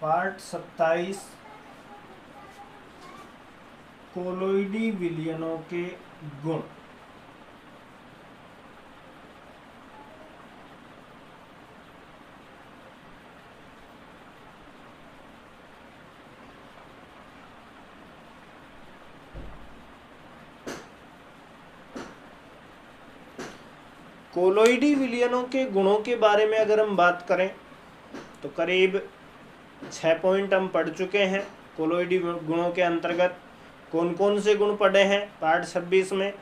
Part 27 कोलोइडी विलयनों के गुण। कोलोइडी विलयनों के गुणों के बारे में अगर हम बात करें तो करीब 6 पॉइंट हम पढ़ चुके हैं। कोलोइडी गुणों के अंतर्गत कौन कौन से गुण पढ़े हैं पार्ट 26 में।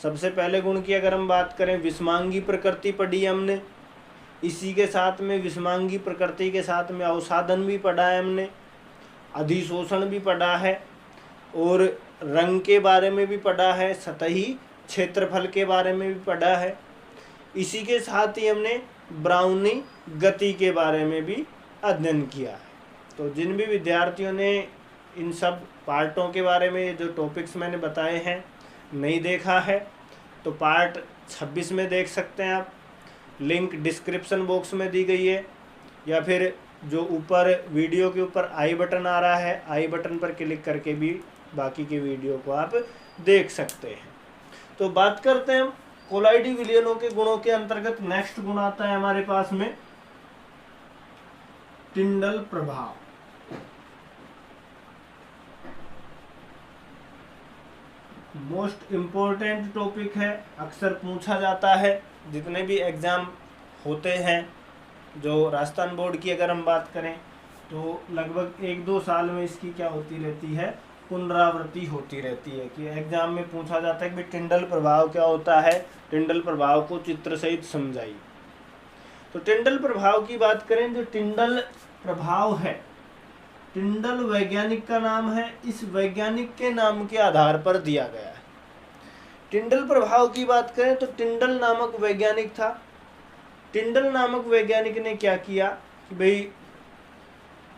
सबसे पहले गुण की अगर हम बात करें, विषमांगी प्रकृति पढ़ी हमने। इसी के साथ में विषमांगी प्रकृति के साथ में अवसादन भी पढ़ा है हमने, अधिशोषण भी पढ़ा है और रंग के बारे में भी पढ़ा है, सतही क्षेत्रफल के बारे में भी पढ़ा है। इसी के साथ ही हमने ब्राउनी गति के बारे में भी अध्ययन किया है। तो जिन भी विद्यार्थियों ने इन सब पार्टों के बारे में जो टॉपिक्स मैंने बताए हैं नहीं देखा है तो पार्ट 26 में देख सकते हैं आप। लिंक डिस्क्रिप्शन बॉक्स में दी गई है या फिर जो ऊपर वीडियो के ऊपर आई बटन आ रहा है, आई बटन पर क्लिक करके भी बाकी के वीडियो को आप देख सकते हैं। तो बात करते हैं हम कोलोइडी विलयनों के गुणों के अंतर्गत। नेक्स्ट गुण आता है हमारे पास में टिंडल प्रभाव। मोस्ट इम्पोर्टेंट टॉपिक है, अक्सर पूछा जाता है। जितने भी एग्जाम होते हैं जो राजस्थान बोर्ड की अगर हम बात करें तो लगभग 1-2 साल में इसकी क्या होती रहती है, पुनरावृत्ति होती रहती है कि एग्जाम में पूछा जाता है कि टिंडल प्रभाव क्या होता है, टिंडल प्रभाव को चित्र सहित समझाइए। तो टिंडल प्रभाव की बात करें, जो टिंडल प्रभाव है, टिंडल वैज्ञानिक का नाम है, इस वैज्ञानिक के नाम के आधार पर दिया गया है। टिंडल प्रभाव की बात करें तो टिंडल नामक वैज्ञानिक था। टिंडल नामक वैज्ञानिक ने क्या किया कि भाई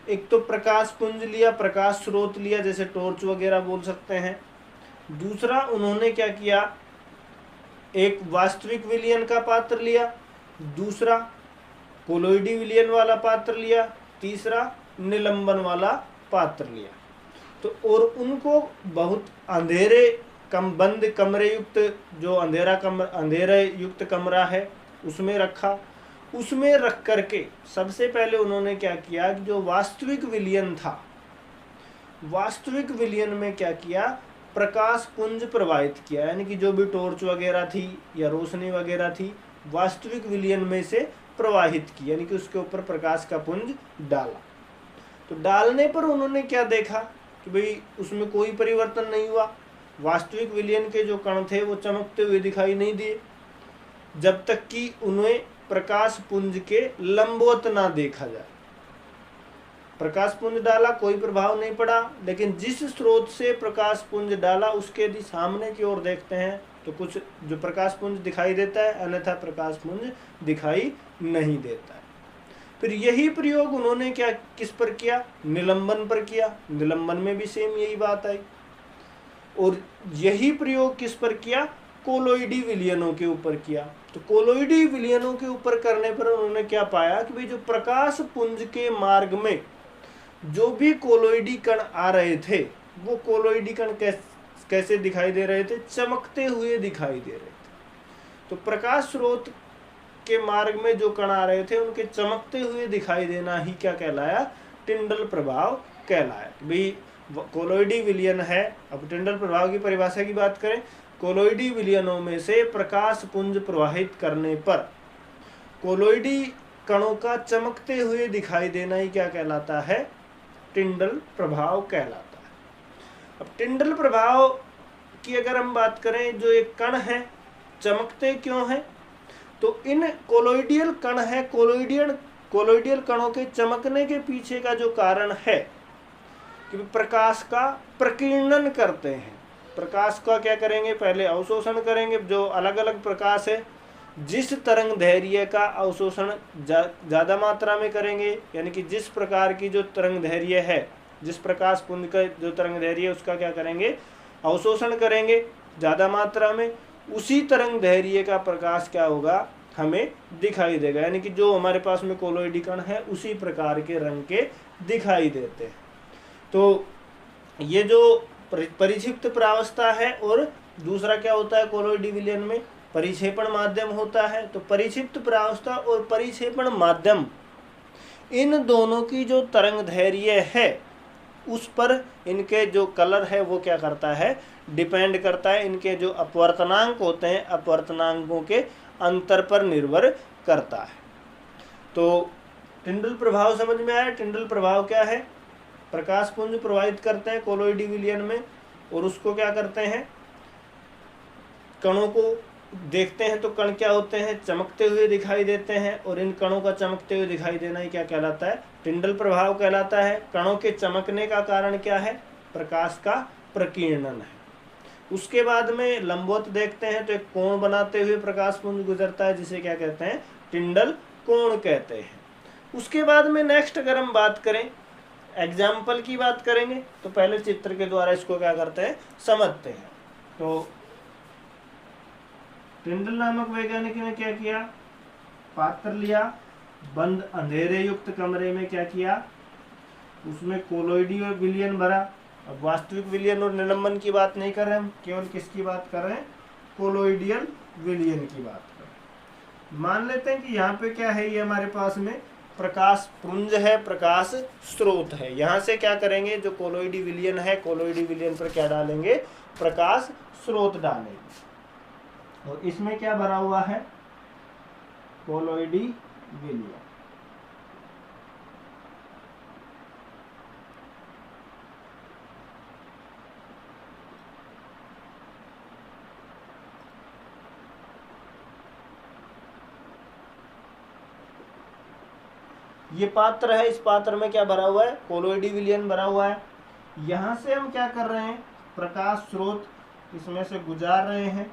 एक तो प्रकाश पुंज लिया, प्रकाश स्रोत लिया, जैसे टॉर्च वगैरह बोल सकते हैं। दूसरा उन्होंने क्या किया, एक वास्तविक विलयन का पात्र लिया, दूसरा कोलोइडी विलयन वाला पात्र लिया, तीसरा निलंबन वाला पात्र लिया। तो और उनको बहुत अंधेरे बंद कमरे युक्त, जो अंधेरे युक्त कमरा है उसमें रखा। उसमें रख करके सबसे पहले उन्होंने क्या किया कि जो वास्तविक विलयन था, वास्तविक विलयन में क्या किया, प्रकाश पुंज प्रवाहित किया। यानी कि जो भी टॉर्च वगैरह थी या रोशनी वगैरह थी वास्तविक विलयन में से प्रवाहित की, यानी कि उसके ऊपर प्रकाश का पुंज डाला। तो डालने पर उन्होंने क्या देखा कि भाई उसमें कोई परिवर्तन नहीं हुआ। वास्तविक विलयन के जो कण थे वो चमकते हुए दिखाई नहीं दिए जब तक कि उन्हें प्रकाश पुंज के लंबवत ना देखा जाए। प्रकाश पुंज डाला, कोई प्रभाव नहीं पड़ा, लेकिन जिस स्रोत से प्रकाश पुंज डाला उसके यदि सामने की ओर देखते हैं तो कुछ जो प्रकाश पुंज दिखाई देता है, अन्यथा प्रकाश पुंज दिखाई नहीं देता है। फिर यही प्रयोग उन्होंने क्या किस पर किया, निलंबन पर किया। निलंबन में भी सेम यही बात आई। और यही प्रयोग किस पर किया, कोलोइडी विलयनों के ऊपर किया। तो कोलोइडी विलयनों के ऊपर करने पर उन्होंने क्या पाया कि भाई जो प्रकाश पुंज के मार्ग में जो भी कोलोइडी कण आ रहे थे वो कोलोइडी कण कैसे दिखाई दे रहे थे, चमकते हुए दिखाई दे रहे थे। तो प्रकाश स्रोत के मार्ग में जो कण आ रहे थे उनके चमकते हुए दिखाई देना ही क्या कहलाया, टिंडल प्रभाव कहलाया। भाई कोलोइडी विलयन है। अब टिंडल प्रभाव की परिभाषा की बात करें, कोलोइडी विलयनों में से प्रकाश पुंज प्रवाहित करने पर कोलोइडी कणों का चमकते हुए दिखाई देना ही क्या कहलाता है, टिंडल प्रभाव कहलाता है। अब टिंडल प्रभाव की अगर हम बात करें, जो एक कण है चमकते क्यों हैं, तो इन कोलोइडियल कण है, कोलोइडियल कणों के चमकने के पीछे का जो कारण है कि प्रकाश का प्रकीर्णन करते हैं। प्रकाश का क्या करेंगे, पहले अवशोषण करेंगे। जो अलग अलग प्रकाश है, जिस तरंग दैर्घ्य का अवशोषण ज़्यादा मात्रा में करेंगे, यानी कि जिस प्रकार की जो तरंग दैर्घ्य है, जिस प्रकाश पुंज का जो तरंग दैर्घ्य है उसका क्या करेंगे, अवशोषण करेंगे ज़्यादा मात्रा में। उसी तरंग दैर्घ्य का प्रकाश क्या होगा, हमें दिखाई देगा, यानी कि जो हमारे पास में कोलोइडी कण है उसी प्रकार के रंग के दिखाई देते हैं। तो ये जो परिक्षिप्त प्रावस्था है, और दूसरा क्या होता है कोलोइडी विलयन में, परिक्षेपण माध्यम होता है। तो परिक्षिप्त प्रावस्था और परिक्षेपण माध्यम, इन दोनों की जो तरंग धैर्य है उस पर इनके जो कलर है वो क्या करता है, डिपेंड करता है। इनके जो अपवर्तनांक होते हैं, अपवर्तनांकों के अंतर पर निर्भर करता है। तो टिंडल प्रभाव समझ में आया। टिंडल प्रभाव क्या है, प्रकाश पुंज प्रवाहित करते हैं कोलोइडी विलयन में, और उसको क्या करते हैं, कणों को देखते हैं तो कण क्या होते हैं, चमकते हुए दिखाई देते हैं, और इन कणों का चमकते हुए दिखाई देना ही क्या कहलाता है, टिंडल प्रभाव कहलाता है। कणों के चमकने का कारण क्या है, प्रकाश का प्रकीर्णन है। उसके बाद में लंबवत देखते हैं तो एक कोण बनाते हुए प्रकाश पुंज गुजरता है, जिसे क्या कहते हैं, टिंडल कोण कहते हैं। उसके बाद में नेक्स्ट अगर हम बात करें, एग्जाम्पल की बात करेंगे, तो पहले चित्र के द्वारा इसको क्या करते हैं, समझते हैं। तो टिंडल नामक वैज्ञानिक ने क्या किया, पात्र लिया, बंद अंधेरे युक्त कमरे में क्या किया, उसमें कोलोइडी और विलयन भरा। अब वास्तविक विलयन और निलंबन की बात नहीं कर रहे हम, केवल किसकी बात कर रहे हैं, कोलोइडियल विलयन की बात कर रहे हैं। मान लेते हैं कि यहाँ पे क्या है, ये हमारे पास में प्रकाश पुंज है, प्रकाश स्रोत है। यहाँ से क्या करेंगे, जो कोलोइडी विलयन है, कोलोइडी विलयन पर क्या डालेंगे, प्रकाश स्रोत डालेंगे, और इसमें क्या भरा हुआ है, कोलोइडी विलयन। ये पात्र है, इस पात्र में क्या भरा हुआ है, कोलोइडी विलयन भरा हुआ है। यहां से हम क्या कर रहे हैं, प्रकाश स्रोत इसमें से गुजार रहे हैं।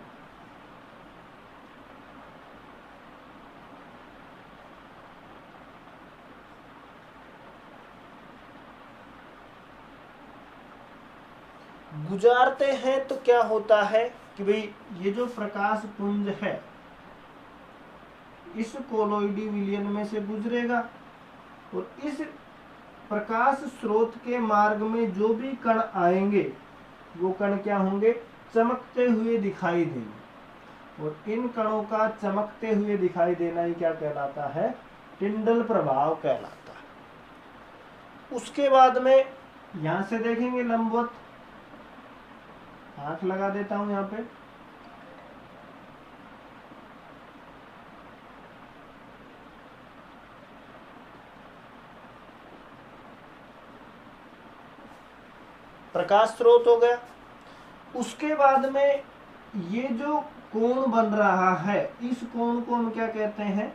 गुजारते हैं तो क्या होता है कि भाई ये जो प्रकाश पुंज है इस कोलोइडी विलयन में से गुजरेगा, और इस प्रकाश स्रोत के मार्ग में जो भी कण आएंगे वो कण क्या होंगे, चमकते हुए दिखाई देंगे, और इन कणों का चमकते हुए दिखाई देना ही क्या कहलाता है, टिंडल प्रभाव कहलाता है। उसके बाद में यहां से देखेंगे लंबवत, आंख लगा देता हूं यहाँ पे, प्रकाश स्रोत हो गया। उसके बाद में ये जो कोण बन रहा है, इस कोण को हम क्या कहते हैं,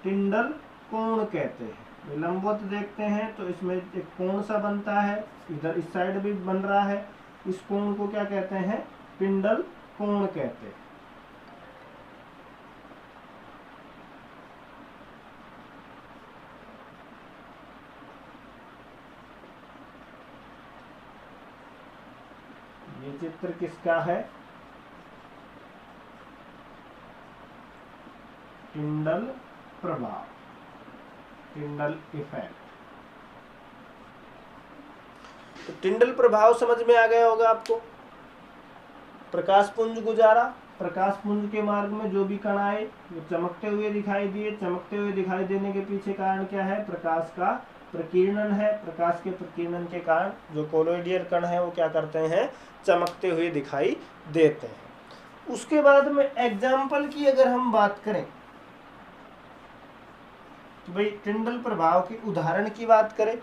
टिंडल कोण कहते हैं। लंबवत देखते हैं तो इसमें एक कोण सा बनता है, इधर इस साइड भी बन रहा है, इस कोण को क्या कहते हैं, टिंडल कोण कहते हैं। ये चित्र किसका है, टिंडल प्रभाव, टिंडल इफेक्ट। तो टिंडल प्रभाव समझ में आ गया होगा आपको। प्रकाश पुंज गुजारा, प्रकाश पुंज के मार्ग में जो भी कण आए वो चमकते हुए दिखाई दिए, चमकते हुए दिखाई देने के पीछे कारण क्या है, प्रकाश का प्रकीर्णन है। प्रकाश के प्रकीर्णन के कारण जो कोलोइडियल कण है वो क्या करते हैं, चमकते हुए दिखाई देते हैं। उसके बाद में एग्जाम्पल की अगर हम बात करें तो भाई टिंडल प्रभाव के उदाहरण की बात करें,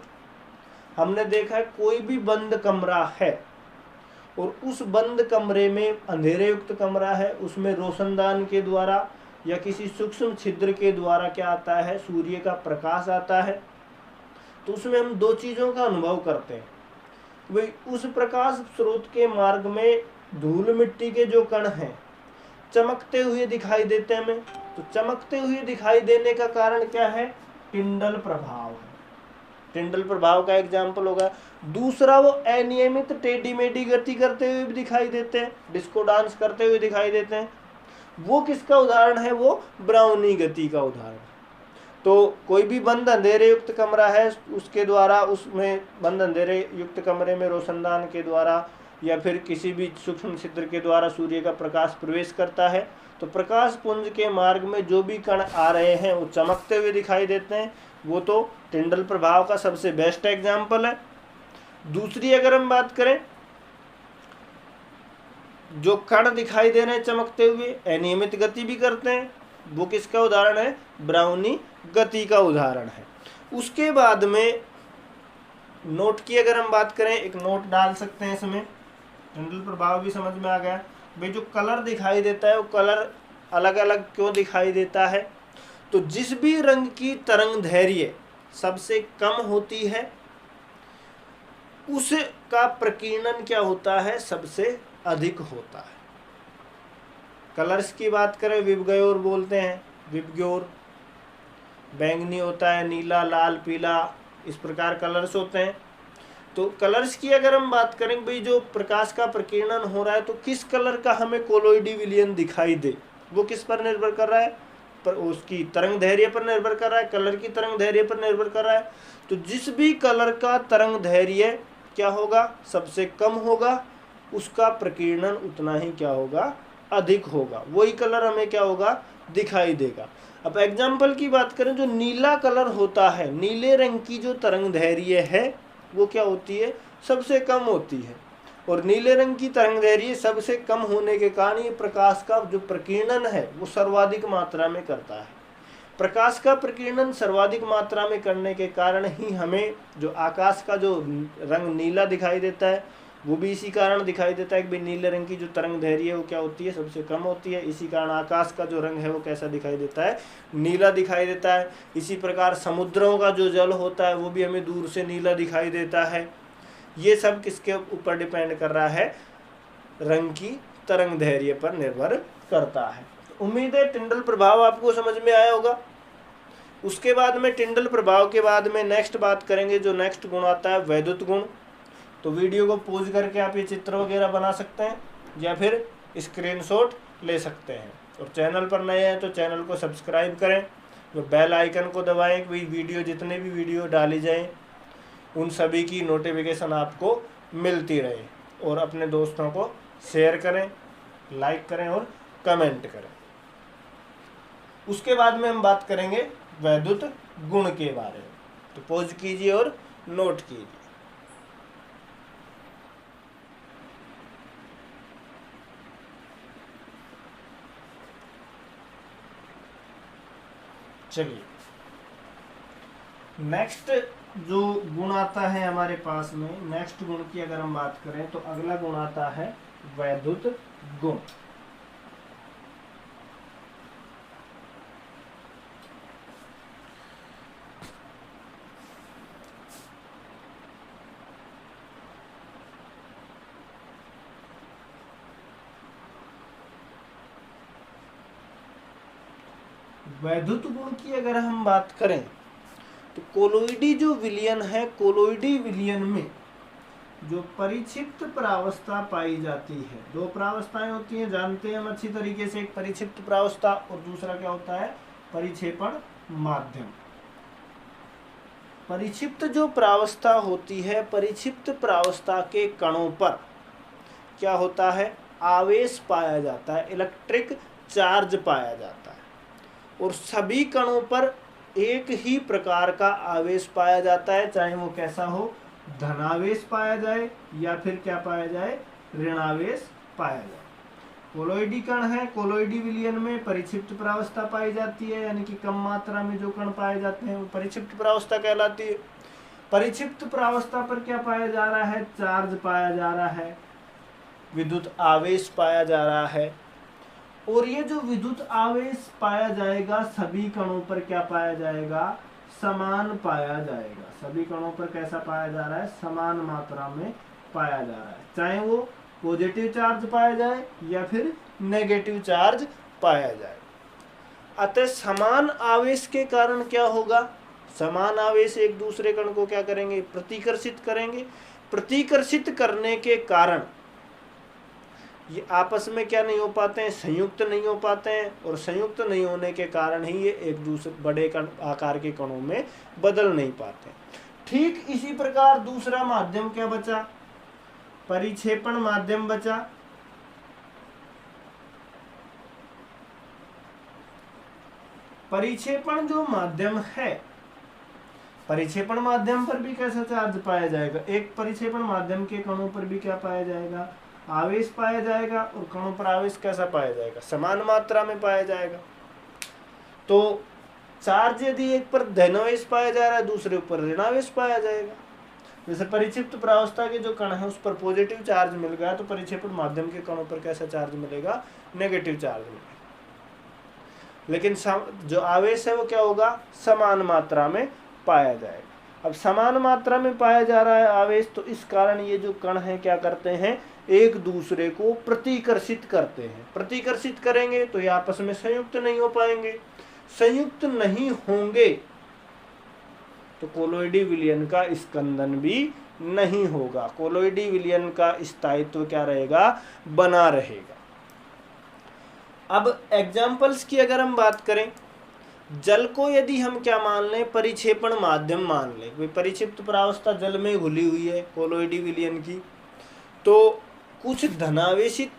हमने देखा है कोई भी बंद कमरा है और उस बंद कमरे में, अंधेरे युक्त कमरा है, उसमें रोशनदान के द्वारा या किसी सूक्ष्म छिद्र के द्वारा क्या आता है, सूर्य का प्रकाश आता है। तो उसमें हम दो चीज़ों का अनुभव करते हैं। भाई उस प्रकाश स्रोत के मार्ग में धूल मिट्टी के जो कण हैं चमकते हुए दिखाई देते हैं हमें। तो चमकते हुए दिखाई देने का कारण क्या है, टिंडल प्रभाव है। टिंडल प्रभाव का एग्जाम्पल होगा। दूसरा, वो अनियमित टेढ़ी मेढ़ी गति करते हुए भी दिखाई देते हैं, डिस्को डांस करते हुए दिखाई देते हैं। वो किसका उदाहरण है? वो ब्राउनी गति का उदाहरण। तो कोई भी बंद अंधेरे युक्त कमरा है, उसके द्वारा, उसमें बंद अंधेरे युक्त कमरे में रोशनदान के द्वारा या फिर किसी भी सूक्ष्म छिद्र के द्वारा सूर्य का प्रकाश प्रवेश करता है, तो प्रकाश पुंज के मार्ग में जो भी कण आ रहे हैं वो चमकते हुए दिखाई देते हैं। वो तो टिंडल प्रभाव का सबसे बेस्ट एग्जाम्पल है। दूसरी अगर हम बात करें, जो कण दिखाई दे रहे हैं चमकते हुए, अनियमित गति भी करते हैं, वो किसका उदाहरण है? ब्राउनी गति का उदाहरण है। उसके बाद में नोट की अगर हम बात करें, एक नोट डाल सकते हैं इसमें, टिंडल प्रभाव भी समझ में आ गया भाई। जो कलर दिखाई देता है वो कलर अलग अलग क्यों दिखाई देता है? तो जिस भी रंग की तरंग दैर्घ्य सबसे कम होती है, उसका प्रकीर्णन क्या होता है? सबसे अधिक होता है। कलर्स की बात करें, विबग्योर बोलते हैं, विबग्योर बैंगनी होता है, नीला, लाल, पीला, इस प्रकार कलर्स होते हैं। तो कलर्स की अगर हम बात करें भाई, जो प्रकाश का प्रकीर्णन हो रहा है तो किस कलर का हमें कोलोइडी विलयन दिखाई दे, वो किस पर निर्भर कर रहा है? पर उसकी तरंग दैर्घ्य पर निर्भर कर रहा है, कलर की तरंग दैर्घ्य पर निर्भर कर रहा है। तो जिस भी कलर का तरंग दैर्घ्य क्या होगा? सबसे कम होगा, उसका प्रकीर्णन उतना ही क्या होगा? अधिक होगा। वही कलर हमें क्या होगा? दिखाई देगा। अब एग्जाम्पल की बात करें, जो नीला कलर होता है, नीले रंग की जो तरंग दैर्घ्य है वो क्या होती है? सबसे कम होती है। और नीले रंग की तरंग दैर्घ्य सबसे कम होने के कारण ये प्रकाश का जो प्रकीर्णन है वो सर्वाधिक मात्रा में करता है। प्रकाश का प्रकीर्णन सर्वाधिक मात्रा में करने के कारण ही हमें जो आकाश का जो रंग नीला दिखाई देता है वो भी इसी कारण दिखाई देता है कि भाई नीले रंग की जो तरंग दैर्घ्य है वो क्या होती है? सबसे कम होती है। इसी कारण आकाश का जो रंग है वो कैसा दिखाई देता है? नीला दिखाई देता है। इसी प्रकार समुद्रों का जो जल होता है वो भी हमें दूर से नीला दिखाई देता है। ये सब किसके ऊपर डिपेंड कर रहा है? रंग की तरंग दैर्घ्य पर निर्भर करता है। उम्मीद है टिंडल प्रभाव आपको समझ में आया होगा। उसके बाद में टिंडल प्रभाव के बाद में नेक्स्ट बात करेंगे, जो नेक्स्ट गुण आता है वैद्युत गुण। तो वीडियो को पॉज करके आप ये चित्र वगैरह बना सकते हैं या फिर स्क्रीनशॉट ले सकते हैं। और चैनल पर नए हैं तो चैनल को सब्सक्राइब करें, जो बेल आइकन को दबाएं कि वीडियो जितने भी वीडियो डाली जाएं उन सभी की नोटिफिकेशन आपको मिलती रहे। और अपने दोस्तों को शेयर करें, लाइक करें और कमेंट करें। उसके बाद में हम बात करेंगे वैद्युत गुण के बारे में। तो पॉज कीजिए और नोट कीजिए। चलिए, नेक्स्ट जो गुण आता है हमारे पास में, नेक्स्ट गुण की अगर हम बात करें तो अगला गुण आता है वैद्युत गुण। वैद्युत गुण की अगर हम बात करें तो कोलोइडी जो विलयन है, कोलोइडी विलयन में जो परिक्षिप्त प्रावस्था पाई जाती है, दो प्रावस्थाएं होती हैं, जानते हैं हम अच्छी तरीके से। एक परिक्षिप्त प्रावस्था और दूसरा क्या होता है? परिक्षेपण माध्यम। परिक्षिप्त जो प्रावस्था होती है, परिक्षिप्त प्रावस्था के कणों पर क्या होता है? आवेश पाया जाता है, इलेक्ट्रिक चार्ज पाया जाता है। और सभी कणों पर एक ही प्रकार का आवेश पाया जाता है, चाहे वो कैसा हो, धनावेश पाया जाए या फिर क्या पाया जाए? ऋणावेश पाया जाए। कोलोइडी कण है, कोलोइडी विलयन में परिक्षिप्त प्रावस्था पाई जाती है, यानी कि कम मात्रा में जो कण पाए जाते हैं वो परिक्षिप्त प्रावस्था कहलाती है। परिक्षिप्त प्रावस्था पर क्या पाया जा रहा है? चार्ज पाया जा रहा है, विद्युत आवेश पाया जा रहा है। और ये जो विद्युत आवेश पाया जाएगा सभी कणों पर क्या पाया जाएगा? समान पाया जाएगा। सभी कणों पर कैसा पाया जा रहा है? समान मात्रा में पाया जा रहा है, चाहे वो पॉजिटिव चार्ज पाया जाए या फिर नेगेटिव चार्ज पाया जाए। अतः समान आवेश के कारण क्या होगा? समान आवेश एक दूसरे कण को क्या करेंगे? प्रतिकर्षित करेंगे। प्रतिकर्षित करने के कारण ये आपस में क्या नहीं हो पाते हैं, संयुक्त नहीं हो पाते हैं, और संयुक्त नहीं होने के कारण ही ये एक दूसरे बड़े कण आकार के कणों में बदल नहीं पाते। ठीक इसी प्रकार दूसरा माध्यम क्या बचा, परिक्षेपण माध्यम बचा। परिक्षेपण जो माध्यम है, परिक्षेपण माध्यम पर भी कैसा चार्ज पाया जाएगा, एक परिक्षेपण माध्यम के कणों पर भी क्या पाया जाएगा, आवेश पाया जाएगा, और कणों पर आवेश कैसा पाया जाएगा, समान मात्रा में पाया जाएगा। तो चार्ज यदि एक पर धनावेश पाया जा रहा है, दूसरे ऊपर ऋणावेश पाया जाएगा। जैसे परिक्षिप्त प्रावस्था के जो कण है उस पर पॉजिटिव चार्ज मिल गया, तो परिक्षेपण माध्यम के कणों पर कैसा चार्ज मिलेगा, नेगेटिव चार्ज मिलेगा। लेकिन जो आवेश है वो क्या होगा, समान मात्रा में पाया जाएगा। अब समान मात्रा में पाया जा रहा है आवेश, तो इस कारण ये जो कण हैं क्या करते हैं, एक दूसरे को प्रतिकर्षित करते हैं। प्रतिकर्षित करेंगे तो ये आपस में संयुक्त नहीं हो पाएंगे, संयुक्त नहीं होंगे तो कोलोइडी विलयन का स्कंदन भी नहीं होगा, कोलोइडी विलयन का स्थायित्व क्या रहेगा, बना रहेगा। अब एग्जाम्पल्स की अगर हम बात करें, जल को यदि हम क्या मान लें, परिक्षेपण माध्यम मान लें, कोई परिक्षिप्त प्रावस्था जल में घुली हुई है कोलोइडी विलयन की, तो कुछ धनावेशित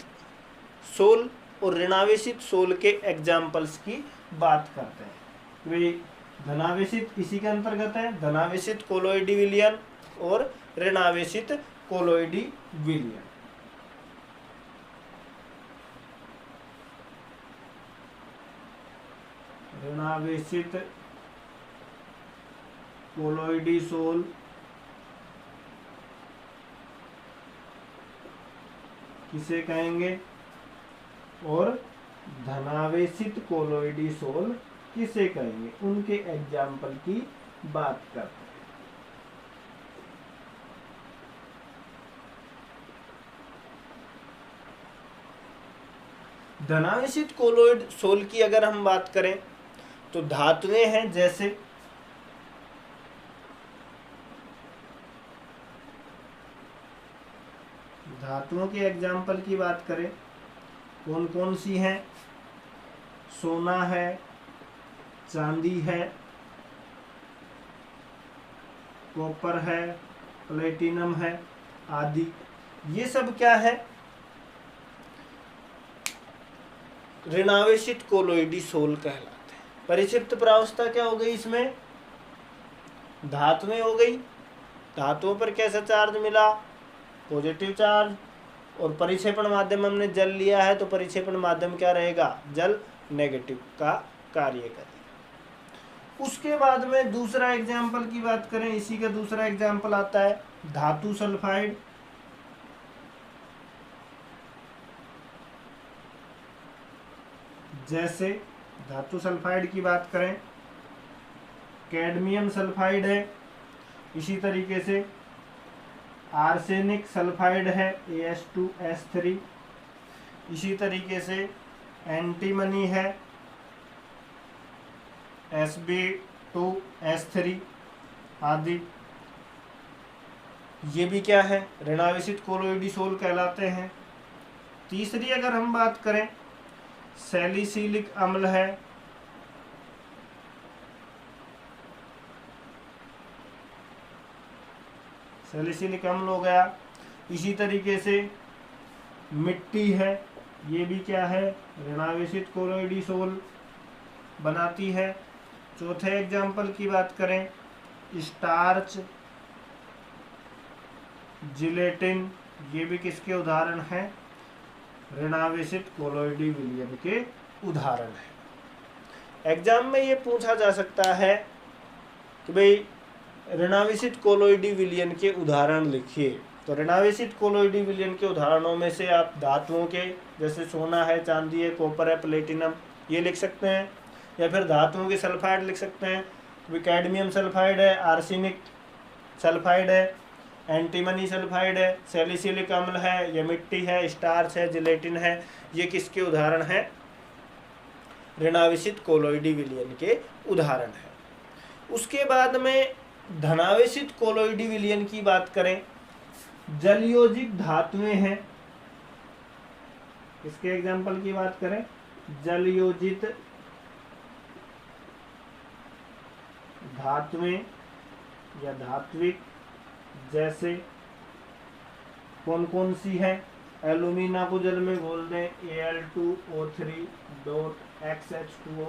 सोल और ऋणावेशित सोल के एग्जाम्पल्स की बात करते हैं। वे धनावेशित इसी के अंतर्गत है, धनावेशित कोलोइडी विलयन और ऋणावेशित कोलोइडी विलयन। ऋणावेशित कोलोइडी सोल किसे कहेंगे, और धनावेशित कोलोइडी सोल किसे कहेंगे, उनके एग्जाम्पल की बात करते हैं। धनावेशित कोलोइड सोल की अगर हम बात करें तो धातुएं हैं, जैसे धातुओं के एग्जाम्पल की बात करें कौन कौन सी हैं, सोना है, चांदी है, कॉपर है, प्लेटिनम है आदि। ये सब क्या है, ऋणावेशित कोलोइडी सोल कहलाते हैं। परिक्षिप्त प्रावस्था क्या हो गई, इसमें धातुएं हो गई, धातुओं पर कैसा चार्ज मिला, पॉजिटिव चार्ज, और परिक्षेपण माध्यम हमने जल लिया है तो परिक्षेपण माध्यम क्या रहेगा, जल नेगेटिव का कार्य करेगा। उसके बाद में दूसरा एग्जाम्पल की बात करें, इसी का दूसरा एग्जाम्पल आता है धातु सल्फाइड। जैसे धातु सल्फाइड की बात करें, कैडमियम सल्फाइड है, इसी तरीके से आर्सेनिक सल्फाइड है AS2S3, इसी तरीके से एंटीमनी है Sb2S3 आदि। ये भी क्या है, ऋणावेशित कोलोइडी सोल कहलाते हैं। तीसरी अगर हम बात करें, सैलिसिलिक अम्ल है, सैलिसिलिक अम्ल हो गया। इसी तरीके से मिट्टी है, ये भी क्या है, ऋणावेशित कोलोइडी सोल बनाती है। चौथे एग्जाम्पल की बात करें, स्टार्च, जिलेटिन, ये भी किसके उदाहरण हैं, ऋणावेशित कोलोइडी विलयन के उदाहरण है। एग्जाम में ये पूछा जा सकता है कि भाई ऋणावेशित कोलोइडी विलयन के उदाहरण लिखिए। तो ऋणावेशित कोलोइडी विलयन के उदाहरणों में से आप धातुओं के, जैसे सोना है, चांदी है, कॉपर है, प्लेटिनम, ये लिख सकते हैं, या फिर धातुओं के सल्फाइड लिख सकते हैं। तो कैडमियम सल्फाइड है, आर्सेनिक सल्फाइड है, एंटीमनी सल्फाइड है, सैलिसिलिक अम्ल है, ये मिट्टी है, स्टार्च है, जिलेटिन है, ये किसके उदाहरण है, ऋणावेशित कोलोइडी विलयन के उदाहरण है। उसके बाद में धनावेशित कोलोइडी विलयन की बात करें, जलयोजिक धातुएं हैं, इसके एग्जाम्पल की बात करें, जल योजित धात्वें या धात्विक जैसे कौन कौन सी है? एल्यूमिना को जल में घोल दें, Al2O3.XH2O,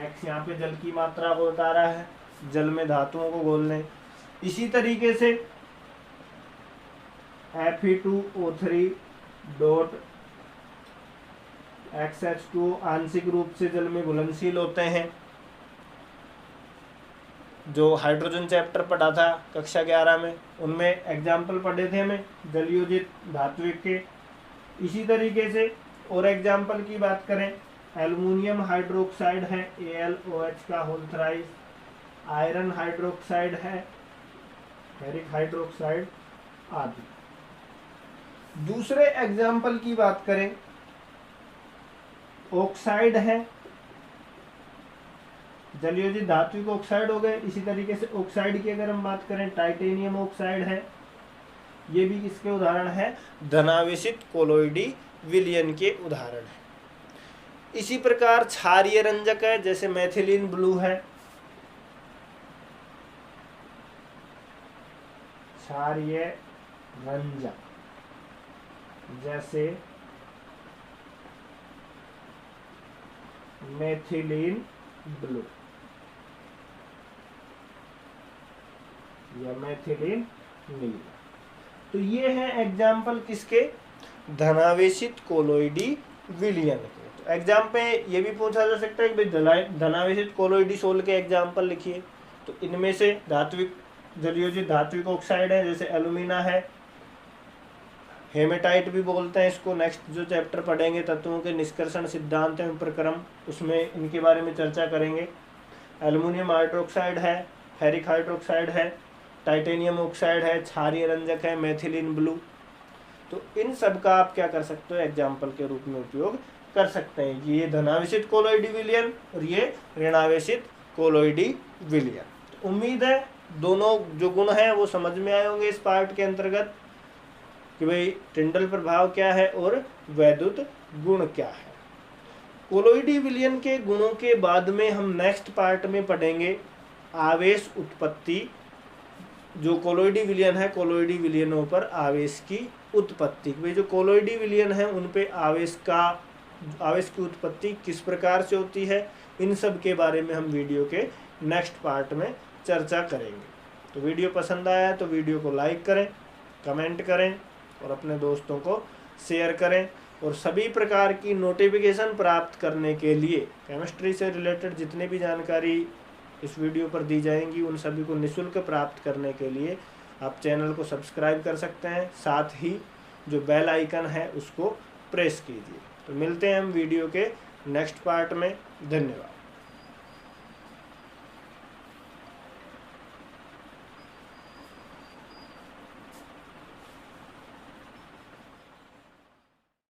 X यहाँ पे जल की मात्रा को बता रहा है, जल में धातुओं को घोल दें। इसी तरीके से Fe2O3.XH2O आंशिक रूप से जल में घुलनशील होते हैं। जो हाइड्रोजन चैप्टर पढ़ा था कक्षा 11 में, उनमें एग्जाम्पल पढ़े थे हमें जलयोजित धात्विक के। इसी तरीके से और एग्जाम्पल की बात करें, एल्युमिनियम हाइड्रोक्साइड है AlOH का होल थ्राइस, आयरन हाइड्रोक्साइड है, फेरिक हाइड्रोक्साइड आदि। दूसरे एग्जाम्पल की बात करें, ऑक्साइड है, जलयोजित धात्विक ऑक्साइड हो गए। इसी तरीके से ऑक्साइड की अगर हम बात करें, टाइटेनियम ऑक्साइड है, ये भी किसके उदाहरण है? धनावेशित कोलोइडी विलयन के उदाहरण है। इसी प्रकार क्षारीय रंजक है, जैसे मैथिलीन ब्लू है, क्षारीय रंजक जैसे मैथिलीन ब्लू या मैथिलीन नीला। तो ये है एग्जाम्पल किसके? धनावेशित कोलोइडी विलयन के। तो एग्जाम पे ये भी पूछा जा सकता है कि भाई धनावेशित कोलोइडी सोल के एग्जाम्पल लिखिए। तो इनमें से धात्विक जलयोजित धात्विक ऑक्साइड है, जैसे एल्यूमिना है, हेमेटाइट भी बोलते हैं इसको। नेक्स्ट जो चैप्टर पढ़ेंगे तत्वों के निष्कर्षण सिद्धांत एवं प्रक्रम, उसमें इनके बारे में चर्चा करेंगे। एल्युमिनियम हाइड्रोक्साइड है, फेरिक हाइड्रोक्साइड है, टाइटेनियम ऑक्साइड है, क्षारीय रंजक है, मैथिलीन ब्लू। तो इन सब का आप क्या कर सकते हो? एग्जाम्पल के रूप में उपयोग कर सकते हैं कि ये धनावेशित कोलोइडी विलयन और ये ऋणावेशित कोलोइडी विलयन। तो उम्मीद है दोनों जो गुण हैं वो समझ में आए होंगे इस पार्ट के अंतर्गत कि भाई टिंडल प्रभाव क्या है और वैद्युत गुण क्या है। कोलोइडी विलयन के गुणों के बाद में हम नेक्स्ट पार्ट में पढ़ेंगे आवेश उत्पत्ति। जो कोलोइडी विलयन है, कोलोइडी विलयनों पर आवेश की उत्पत्ति, भाई जो कोलोइडी विलयन है उन पे आवेश की उत्पत्ति किस प्रकार से होती है, इन सब के बारे में हम वीडियो के नेक्स्ट पार्ट में चर्चा करेंगे। तो वीडियो पसंद आया तो वीडियो को लाइक करें, कमेंट करें और अपने दोस्तों को शेयर करें। और सभी प्रकार की नोटिफिकेशन प्राप्त करने के लिए केमिस्ट्री से रिलेटेड जितनी भी जानकारी इस वीडियो पर दी जाएंगी उन सभी को निःशुल्क प्राप्त करने के लिए आप चैनल को सब्सक्राइब कर सकते हैं। साथ ही जो बेल आइकन है उसको प्रेस कीजिए। तो मिलते हैं हम वीडियो के नेक्स्ट पार्ट में। धन्यवाद।